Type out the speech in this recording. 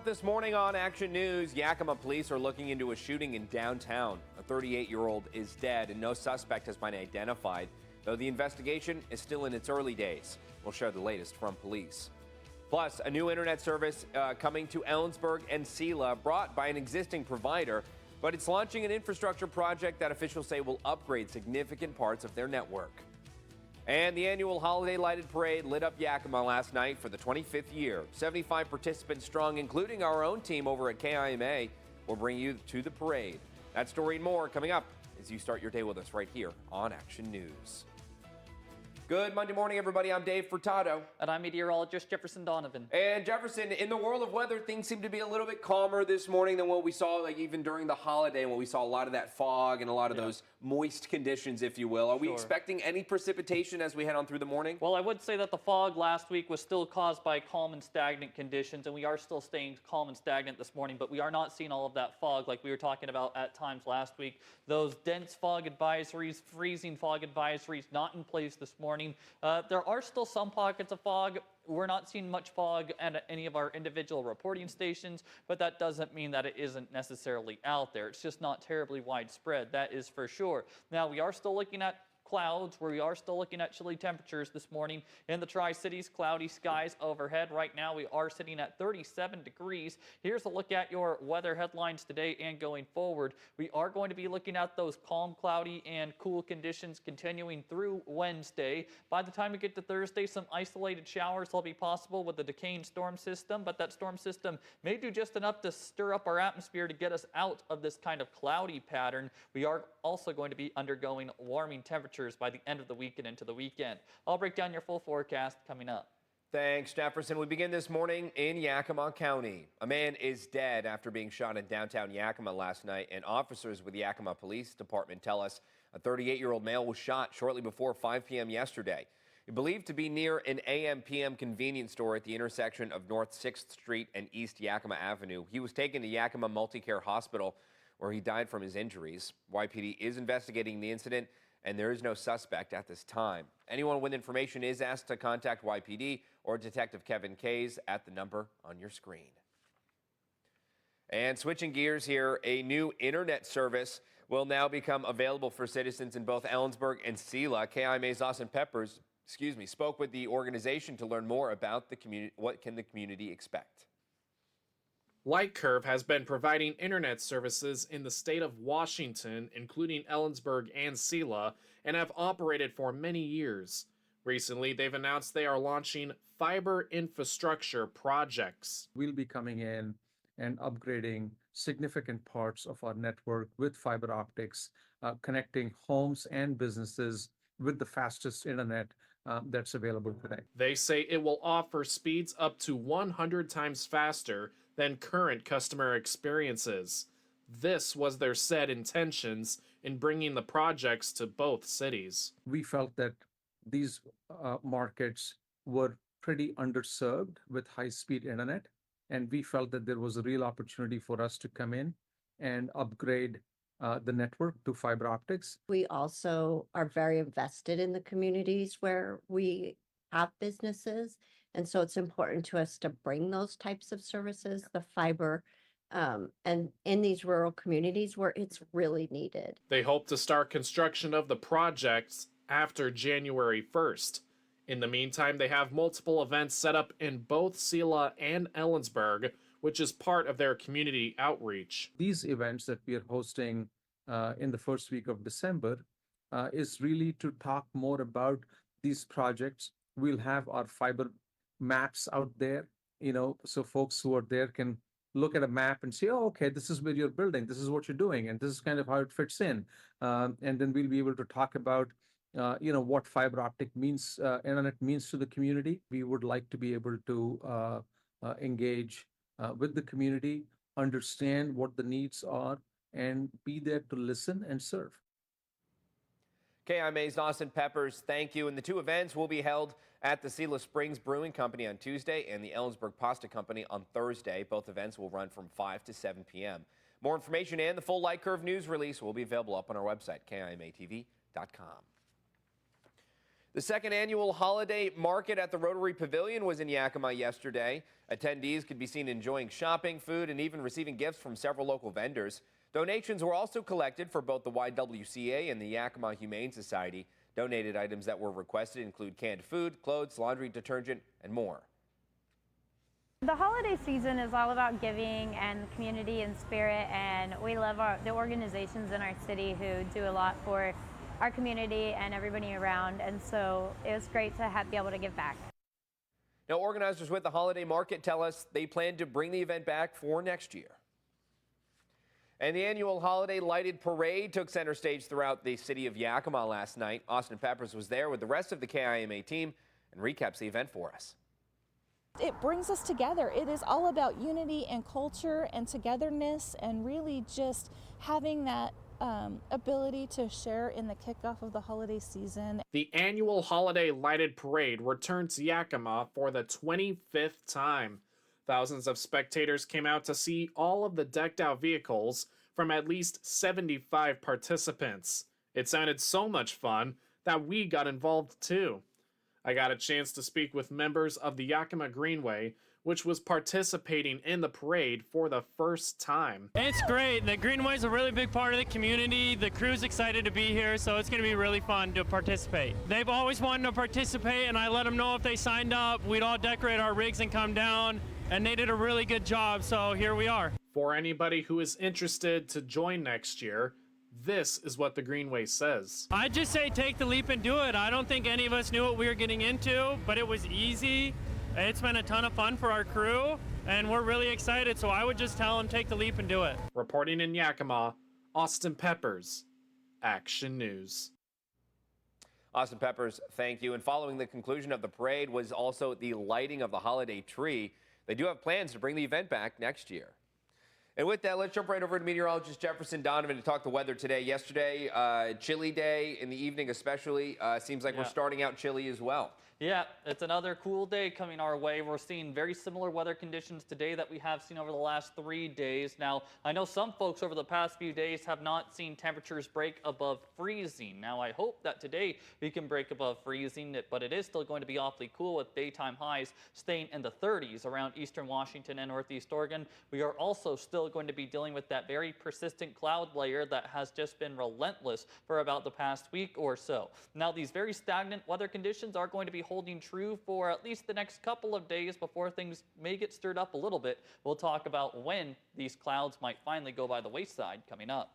up this morning on Action News, Yakima police are looking into a shooting in downtown. A 38-year-old is dead and no suspect has been identified, though the investigation is still in its early days. We'll share the latest from police. Plus, a new internet service coming to Ellensburg and Selah, brought by an existing provider, but it's launching an infrastructure project that officials say will upgrade significant parts of their network. And the annual holiday lighted parade lit up Yakima last night for the 25th year. 75 participants strong, including our own team over at KIMA, will bring you to the parade. That story and more coming up as you start your day with us right here on Action News. Good Monday morning, everybody. I'm Dave Furtado. And I'm meteorologist Jefferson Donovan. And Jefferson, in the world of weather, things seem to be a little bit calmer this morning than what we saw, like even during the holiday, when we saw a lot of that fog and a lot of those moist conditions, if you will. Are we expecting any precipitation as we head on through the morning? Well, I would say that the fog last week was still caused by calm and stagnant conditions, and we are still staying calm and stagnant this morning, but we are not seeing all of that fog like we were talking about at times last week. Those dense fog advisories, freezing fog advisories, not in place this morning. There are still some pockets of fog. We're not seeing much fog at any of our individual reporting stations, but that doesn't mean that it isn't necessarily out there. It's just not terribly widespread, that is for sure. Now, we are still looking at clouds, where we are still looking at chilly temperatures this morning in the Tri-Cities. Cloudy skies overhead. Right now we are sitting at 37 degrees. Here's a look at your weather headlines today and going forward. We are going to be looking at those calm, cloudy, and cool conditions continuing through Wednesday. By the time we get to Thursday, some isolated showers will be possible with the decaying storm system, but that storm system may do just enough to stir up our atmosphere to get us out of this kind of cloudy pattern. We are also going to be undergoing warming temperatures by the end of the week and into the weekend. I'll break down your full forecast coming up. Thanks, Jefferson. We begin this morning in Yakima County. A man is dead after being shot in downtown Yakima last night, and officers with the Yakima Police Department tell us a 38-year-old male was shot shortly before 5 p.m. yesterday. Believed to be near an AM/PM convenience store at the intersection of North 6th Street and East Yakima Avenue. He was taken to Yakima Multicare Hospital, where he died from his injuries. YPD is investigating the incident, and there is no suspect at this time. Anyone with information is asked to contact YPD or Detective Kevin Kays at the number on your screen. And switching gears here, a new internet service will now become available for citizens in both Ellensburg and Selah. KIMA's Austin Peppers, spoke with the organization to learn more about the community. What can the community expect? Lightcurve has been providing internet services in the state of Washington, including Ellensburg and Selah, and have operated for many years. Recently, they've announced they are launching fiber infrastructure projects. We'll be coming in and upgrading significant parts of our network with fiber optics, connecting homes and businesses with the fastest internet that's available today. They say it will offer speeds up to 100 times faster than current customer experiences. This was their said intentions in bringing the projects to both cities. We felt that these markets were pretty underserved with high-speed internet, and we felt that there was a real opportunity for us to come in and upgrade the network to fiber optics. We also are very invested in the communities where we have businesses. And so it's important to us to bring those types of services, the fiber, and in these rural communities where it's really needed. They hope to start construction of the projects after January 1st. In the meantime, they have multiple events set up in both Selah and Ellensburg, which is part of their community outreach. These events that we are hosting in the first week of December is really to talk more about these projects. We'll have our fiber maps out there, so folks who are there can look at a map and say, oh, okay, this is where you're building, this is what you're doing, and this is kind of how it fits in. And then we'll be able to talk about, what fiber optic means, internet means to the community. We would like to be able to engage with the community, understand what the needs are, and be there to listen and serve. KIMA's Austin Peppers, thank you. And the two events will be held at the Selah Springs Brewing Company on Tuesday and the Ellensburg Pasta Company on Thursday. Both events will run from 5 to 7 p.m. More information and the full Lightcurve news release will be available up on our website, KIMATV.com. The second annual holiday market at the Rotary Pavilion was in Yakima yesterday. Attendees could be seen enjoying shopping, food, and even receiving gifts from several local vendors. Donations were also collected for both the YWCA and the Yakima Humane Society. Donated items that were requested include canned food, clothes, laundry detergent, and more. The holiday season is all about giving and community and spirit, and we love the organizations in our city who do a lot for our community and everybody around, and so it was great to be able to give back. Now, organizers with the holiday market tell us they plan to bring the event back for next year. And the annual holiday lighted parade took center stage throughout the city of Yakima last night. Austin Peppers was there with the rest of the KIMA team and recaps the event for us. It brings us together. It is all about unity and culture and togetherness, and really just having that ability to share in the kickoff of the holiday season. The annual holiday lighted parade returned to Yakima for the 25th time. Thousands of spectators came out to see all of the decked out vehicles from at least 75 participants. It sounded so much fun that we got involved too. I got a chance to speak with members of the Yakima Greenway, which was participating in the parade for the first time. It's great. The Greenway is a really big part of the community. The crew's excited to be here, so it's going to be really fun to participate. They've always wanted to participate, and I let them know if they signed up, we'd all decorate our rigs and come down, and they did a really good job, so here we are. For anybody who is interested to join next year, this is what the Greenway says. I just say take the leap and do it. I don't think any of us knew what we were getting into, but it was easy. It's been a ton of fun for our crew, and we're really excited, so I would just tell them take the leap and do it. Reporting in Yakima, Austin Peppers, Action News. Austin Peppers, thank you. And following the conclusion of the parade was also the lighting of the holiday tree. They do have plans to bring the event back next year. And with that, let's jump right over to meteorologist Jefferson Donovan to talk the weather today. Yesterday, chilly day in the evening especially. Seems like we're starting out chilly as well. Yeah, it's another cool day coming our way. We're seeing very similar weather conditions today that we have seen over the last 3 days. Now, I know some folks over the past few days have not seen temperatures break above freezing. Now, I hope that today we can break above freezing, but it is still going to be awfully cool with daytime highs staying in the 30s around eastern Washington and northeast Oregon. We are also still going to be dealing with that very persistent cloud layer that has just been relentless for about the past week or so. Now, these very stagnant weather conditions are going to be holding true for at least the next couple of days before things may get stirred up a little bit. We'll talk about when these clouds might finally go by the wayside coming up.